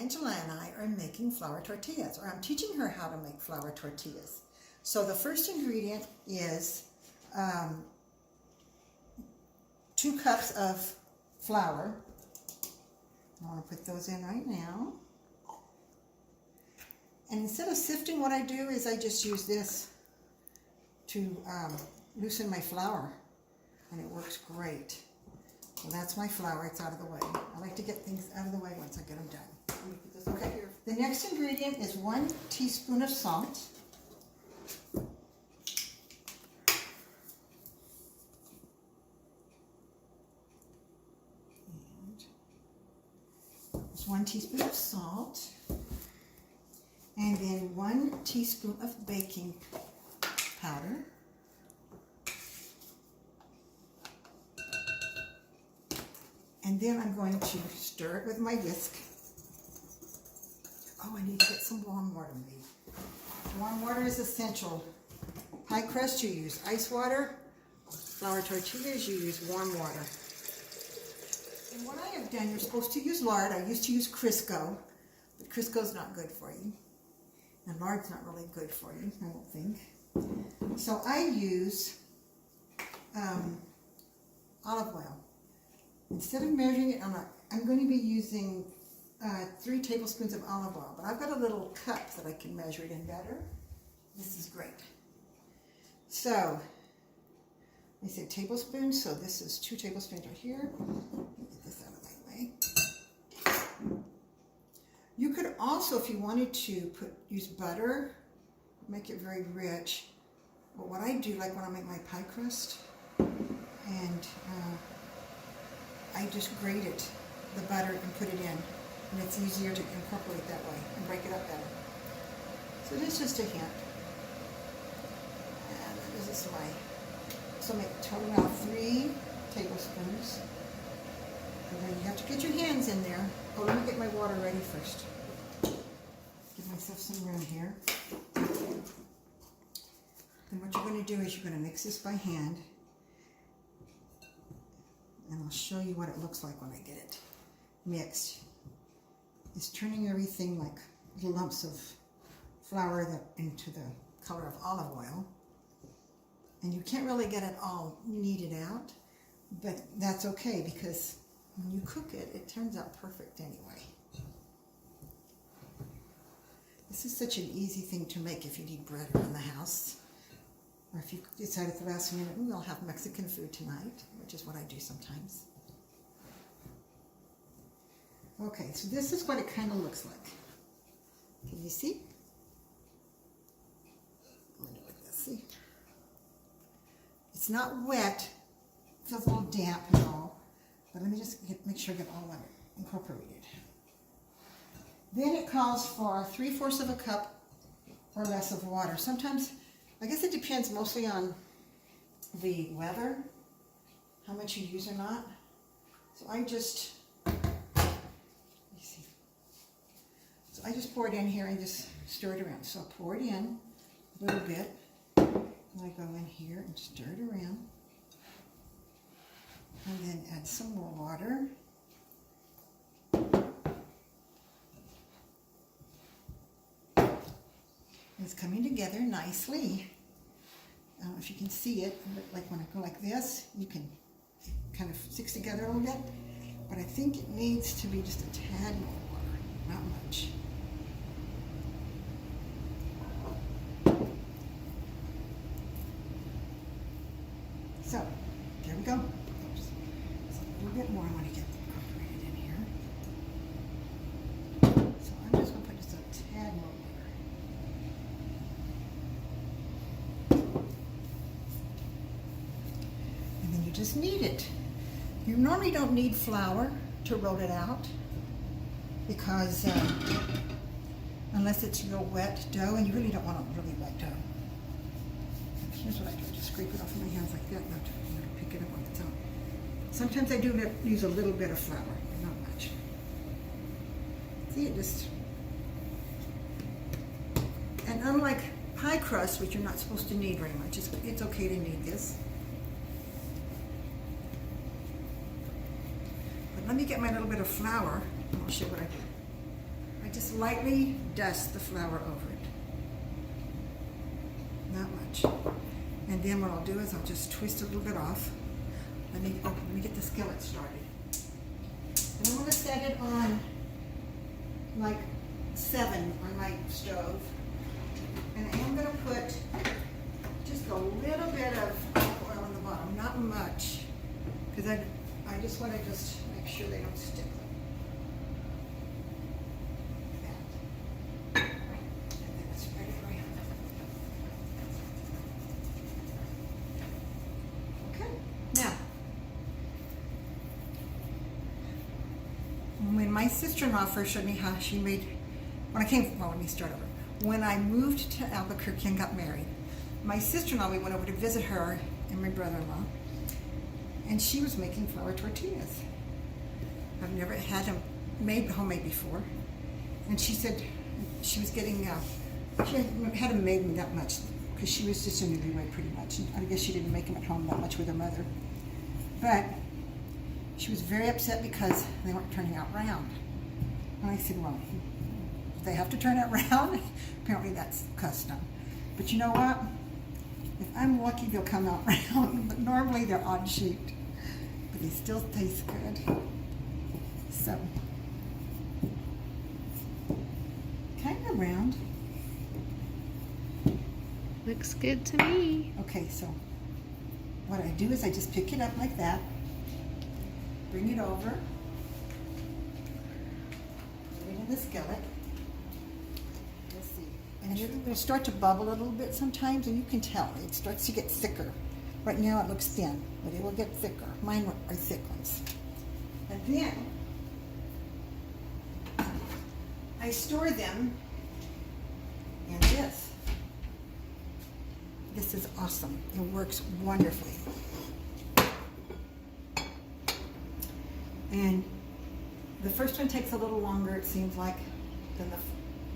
Angela and I are making flour tortillas, or I'm teaching her how to make flour tortillas. So the first ingredient is 2 cups of flour. I want to put those in right now. And instead of sifting, what I do is I just use this to loosen my flour, and it works great. So that's my flour. It's out of the way. I like to get things out of the way once I get them done. Let me put this okay. Here. The next ingredient is 1 teaspoon of salt. There's 1 teaspoon of salt. And then 1 teaspoon of baking powder. And then I'm going to stir it with my whisk. Oh, I need to get some warm water made. Warm water is essential. Pie crust, you use ice water. Flour tortillas, you use warm water. And what I have done, you're supposed to use lard. I used to use Crisco, but Crisco's not good for you. And lard's not really good for you, I don't think. So I use olive oil. Instead of measuring it, I'm going to be using 3 tablespoons of olive oil, but I've got a little cup that I can measure it in better. This is great. So, I said tablespoons, so this is 2 tablespoons right here. Let me get this out of my way. You could also, if you wanted to, use butter, make it very rich. But what I do, like when I make my pie crust, and I just grate it, the butter, and put it in. And it's easier to incorporate that way and break it up better. So this is just a hint. And this is so make total now 3 tablespoons. And then you have to get your hands in there. Oh, let me get my water ready first. Give myself some room here. Then what you're going to do is you're going to mix this by hand. And I'll show you what it looks like when I get it mixed. It's turning everything like little lumps of flour into the color of olive oil. And you can't really get it all kneaded out, but that's okay because when you cook it, it turns out perfect anyway. This is such an easy thing to make if you need bread around the house. Or if you decide at the last minute, I'll have Mexican food tonight, which is what I do sometimes. Okay, so this is what it kind of looks like. Can you see? I'm going to do it like this, see? It's not wet, it feels a little damp and all, but let me just make sure I get all of it incorporated. Then it calls for 3/4 of a cup or less of water. Sometimes, I guess it depends mostly on the weather, how much you use or not. So I just pour it in here and just stir it around. So I'll pour it in a little bit, and I go in here and stir it around, and then add some more water. It's coming together nicely. I don't know if you can see it, but like when I go like this, you can kind of sticks together a little bit. But I think it needs to be just a tad more water, not much. So, there we go. Oops. So a little bit more I want to get incorporated in here. So I'm just going to put just a tad more water. And then you just knead it. You normally don't need flour to roll it out because unless it's real wet dough, and you really don't want a really wet dough. Here's what I do. I just scrape it off of my hands like that and I'll pick it up on its own. Sometimes I do use a little bit of flour, but not much. See, it just... And unlike pie crust, which you're not supposed to knead very much, it's okay to knead this. But let me get my little bit of flour and I'll show you what I do. just lightly dust the flour over it. Not much. And then what I'll do is I'll just twist a little bit off. Let me get the skillet started. And I'm going to set it on like 7 on my stove. And I am going to put just a little bit of olive oil on the bottom, not much, because I just want to just make sure they don't stick. Like that. And then it's ready for you. Okay, now, when my sister-in-law first showed me how she made, let me start over. When I moved to Albuquerque and got married, my sister-in-law, we went over to visit her and my brother-in-law, and she was making flour tortillas. I've never had them made homemade before, and she said she was getting, she had them made that much because she was just a newlywed pretty much, and I guess she didn't make them at home that much with her mother. But she was very upset because they weren't turning out round. And I said, well, they have to turn it round. Apparently that's custom. But you know what? If I'm lucky, they'll come out round. But normally they're odd shaped. But they still taste good. So, kind of round. Looks good to me. Okay, so what I do is I just pick it up like that. Bring it over. Put it in the skillet. And it'll start to bubble a little bit sometimes, and you can tell. It starts to get thicker. Right now it looks thin, but it will get thicker. Mine are thick ones. And then I store them in this. This is awesome. It works wonderfully. And the first one takes a little longer, it seems like, than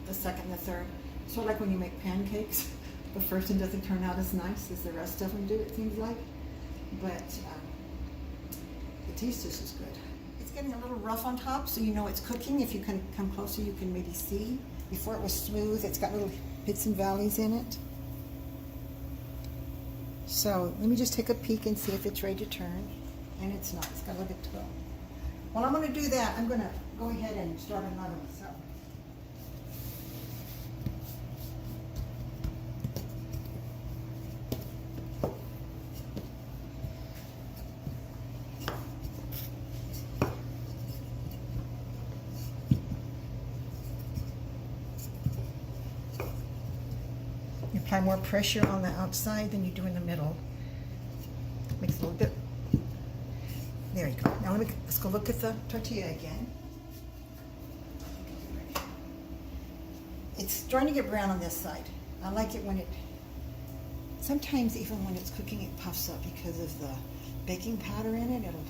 the second and the third. Sort of like when you make pancakes, the first one doesn't turn out as nice as the rest of them do, it seems like. But the taste is just good. It's getting a little rough on top, so you know it's cooking. If you can come closer, you can maybe see. Before it was smooth, it's got little hits and valleys in it. So let me just take a peek and see if it's ready to turn. And it's not, it's got a little bit to go. Well, I'm going to do that. I'm going to go ahead and start another one. So. You apply more pressure on the outside than you do in the middle. Makes it a little bit. There you go. Now let's go look at the tortilla again. It's starting to get brown on this side. I like it when sometimes even when it's cooking it puffs up because of the baking powder in it. It'll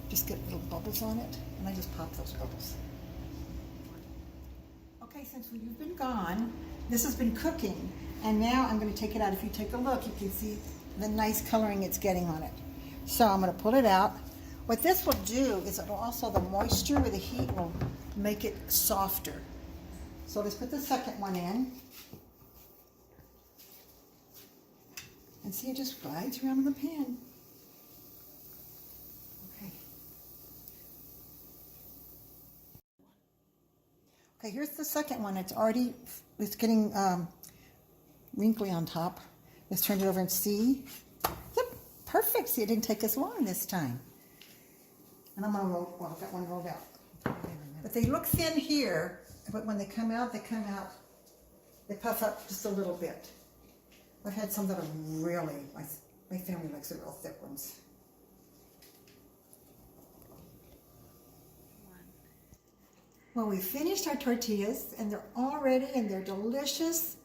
just get little bubbles on it, and I just pop those bubbles. Okay, since you've been gone, this has been cooking, and now I'm going to take it out. If you take a look, you can see the nice coloring it's getting on it. So I'm going to pull it out. What this will do is it'll also, the moisture with the heat will make it softer. So let's put the second one in. And see, it just glides around in the pan. Okay. Okay, here's the second one. It's getting wrinkly on top. Let's turn it over and see. Yep, perfect. See, it didn't take us long this time. And I'm gonna roll, well, I've got one rolled out. But they look thin here, but when they come out, they puff up just a little bit. I've had some that are really, my family likes the real thick ones. Well, we finished our tortillas, and they're all ready, and they're delicious.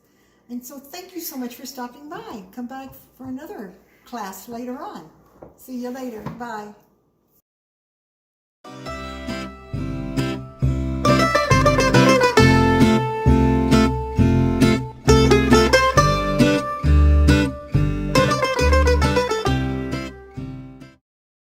And so thank you so much for stopping by. Come back for another class later on. See you later. Bye.